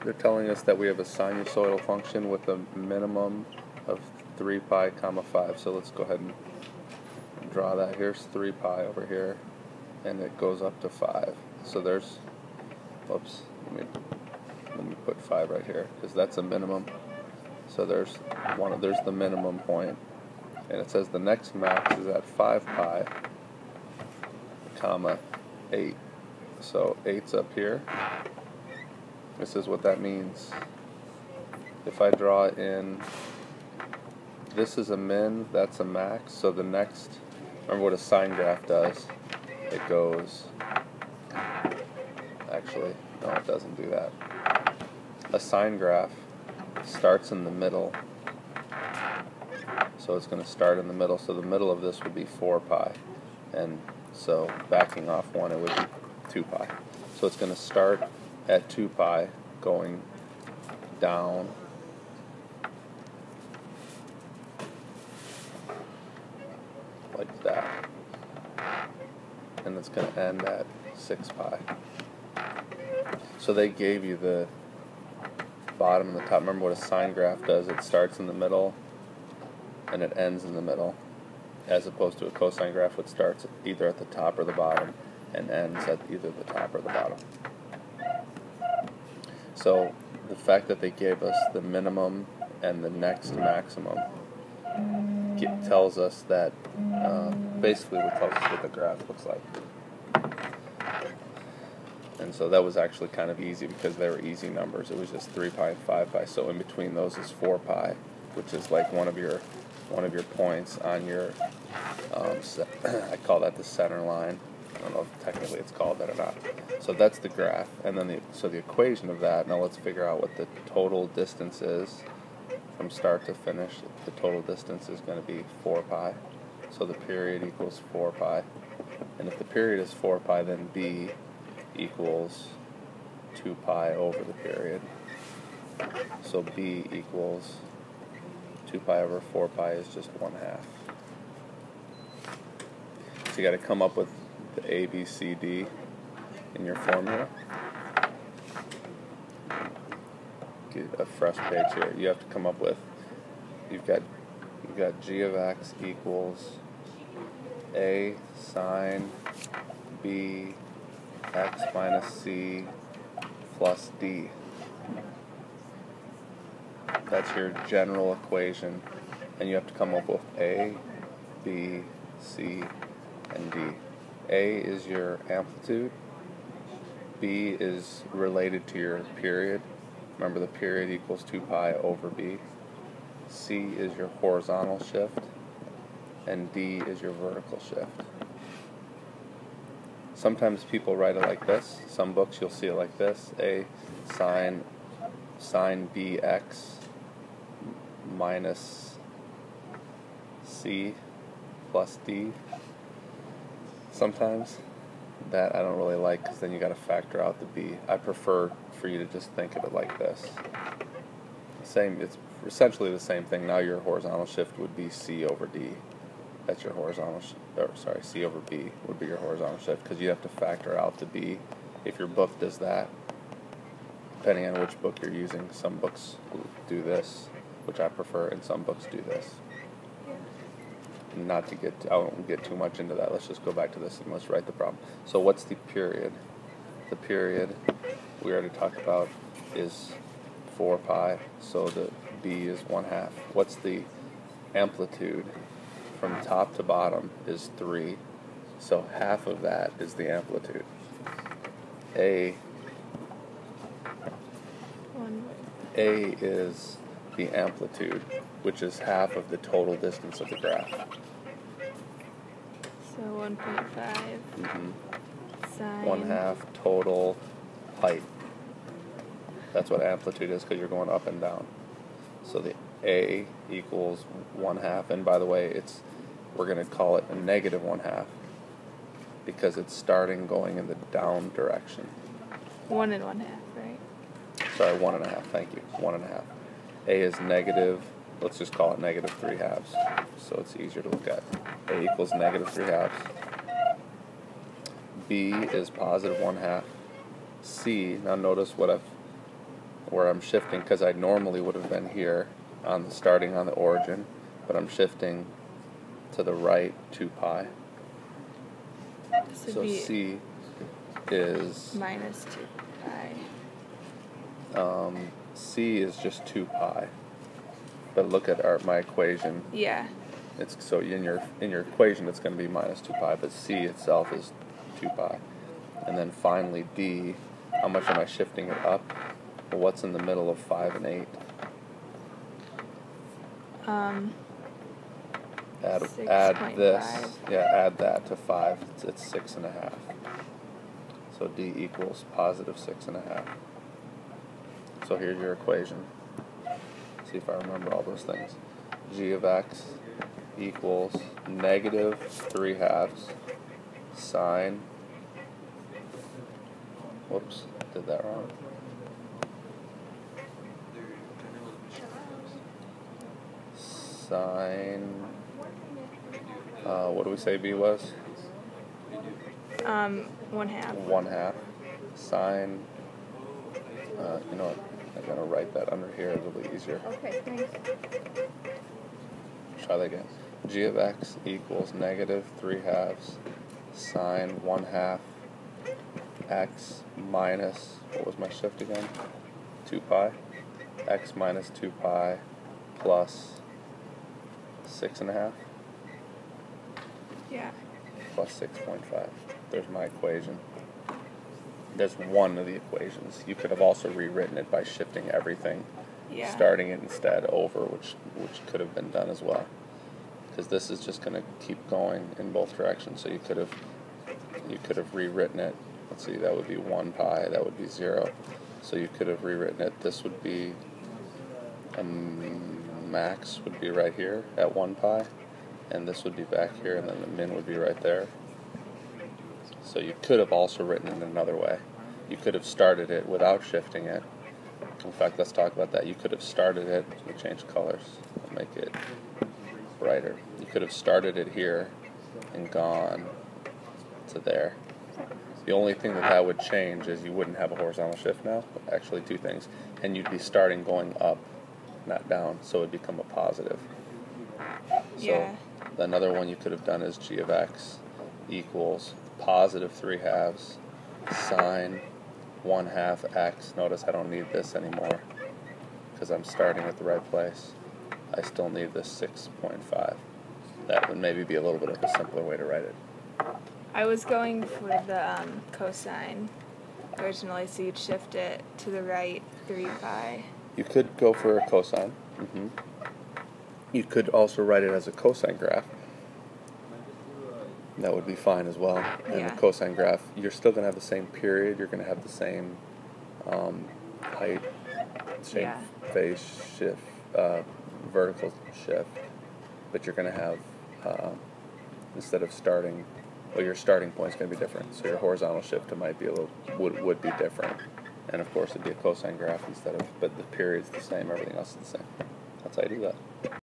They're telling us that we have a sinusoidal function with a minimum of 3 pi comma 5. So let's go ahead and draw that. Here's 3 pi over here, and it goes up to 5. So there's, whoops, let me put 5 right here, because that's a minimum. So there's the minimum point, and it says the next max is at 5 pi comma 8. So 8's up here. This is what that means. If I draw in, this is a min, that's a max, so the next, remember what a sine graph does, it goes, actually, no, it doesn't do that. A sine graph starts in the middle, so it's going to start in the middle, so the middle of this would be 4 pi, and so backing off 1, it would be 2 pi. So it's going to start at 2 pi, going down like that, and it's going to end at 6 pi. So they gave you the bottom and the top. Remember what a sine graph does, it starts in the middle and it ends in the middle, as opposed to a cosine graph which starts either at the top or the bottom and ends at either the top or the bottom. So the fact that they gave us the minimum and the next maximum tells us that basically what tells us what the graph looks like. And so that was actually kind of easy because they were easy numbers. It was just 3 pi and 5 pi. So in between those is 4 pi, which is like one of your points on your I call that the center line. I don't know if technically it's called that or not. So that's the graph, and then the equation of that. Now let's figure out what the total distance is from start to finish. The total distance is going to be 4 pi. So the period equals 4 pi, and if the period is 4 pi, then b equals 2 pi over the period. So b equals 2 pi over 4 pi is just 1/2. So you got to come up with the a, b, c, d in your formula. Get a fresh page here. You have to come up with, you've got g of x equals a sine b x minus c plus d. That's your general equation, and you have to come up with a, b, c, and d. A is your amplitude, b is related to your period. Remember the period equals 2 pi over b. C is your horizontal shift, and d is your vertical shift. Sometimes people write it like this. Some books you'll see it like this: a sine bx minus c plus d. Sometimes that I don't really like, because then you got to factor out the b. I prefer for you to just think of it like this. It's essentially the same thing. Now your horizontal shift would be c over d. That's your horizontal c over b would be your horizontal shift, because you have to factor out the b. If your book does that, depending on which book you're using, some books do this, which I prefer, and some books do this. I won't get too much into that. Let's just go back to this and let's write the problem. So what's the period? The period we already talked about is 4 pi, so the b is 1/2. What's the amplitude? From top to bottom is 3, so half of that is the amplitude. A is the amplitude, which is half of the total distance of the graph. So 1.5 sine 1/2 total height. That's what amplitude is, because you're going up and down. So the a equals 1/2, and by the way, we're going to call it a negative 1/2 because it's starting going in the down direction. 1 and 1/2, right? Sorry, 1.5. Thank you. 1.5. A is negative. Let's just call it negative 3/2, so it's easier to look at. A equals negative 3/2. B is positive 1/2. C. Now notice what where I'm shifting, because I normally would have been here starting on the origin, but I'm shifting to the right 2 pi. This would So be C is minus 2 pi. C is just 2 pi. But look at my equation. Yeah. It's so in your equation it's going to be minus 2 pi, but C itself is 2 pi. And then finally D, how much am I shifting it up? Well, what's in the middle of 5 and 8? Add this. 6.5. Yeah, add that to 5. It's 6.5. So D equals positive 6.5. So here's your equation. See if I remember all those things. G of x equals negative 3/2 sine. Whoops, did that wrong. Sine. What do we say B was? 1/2. 1/2 sine. You know what? I'm gonna write that under here. It'll be easier. Okay, thanks. Try that again. G of x equals negative 3/2 sine 1/2 x minus, what was my shift again? 2 pi. X minus 2 pi plus 6.5. Yeah. Plus 6.5. There's my equation. There's one of the equations. You could have also rewritten it by shifting everything, Yeah. starting it instead over, which could have been done as well. Because this is just going to keep going in both directions. So you could have rewritten it. Let's see, that would be 1 pi. That would be 0. So you could have rewritten it. This would be max would be right here at 1 pi, and this would be back here, and then the min would be right there. So you could have also written it another way. You could have started it without shifting it. In fact, let's talk about that. You could have started it. Let me change colors. I'll make it brighter. You could have started it here and gone to there. The only thing that would change is you wouldn't have a horizontal shift now. Actually, 2 things. And you'd be starting going up, not down, so it would become a positive. So Yeah. another one you could have done is G of x equals positive 3/2 sine 1/2 x. Notice I don't need this anymore because I'm starting at the right place. I still need this 6.5. That would maybe be a little bit of a simpler way to write it. I was going for the cosine originally, so you'd shift it to the right 3 pi. You could go for a cosine. You could also write it as a cosine graph. That would be fine as well. And Yeah. the cosine graph, you're still going to have the same period. You're going to have the same height, same Yeah. phase shift, vertical shift. But you're going to have, instead of starting, well, your starting point is going to be different. So your horizontal shift might be would be different. And of course, it'd be a cosine graph instead of, but the period's the same. Everything else is the same. That's how you do that.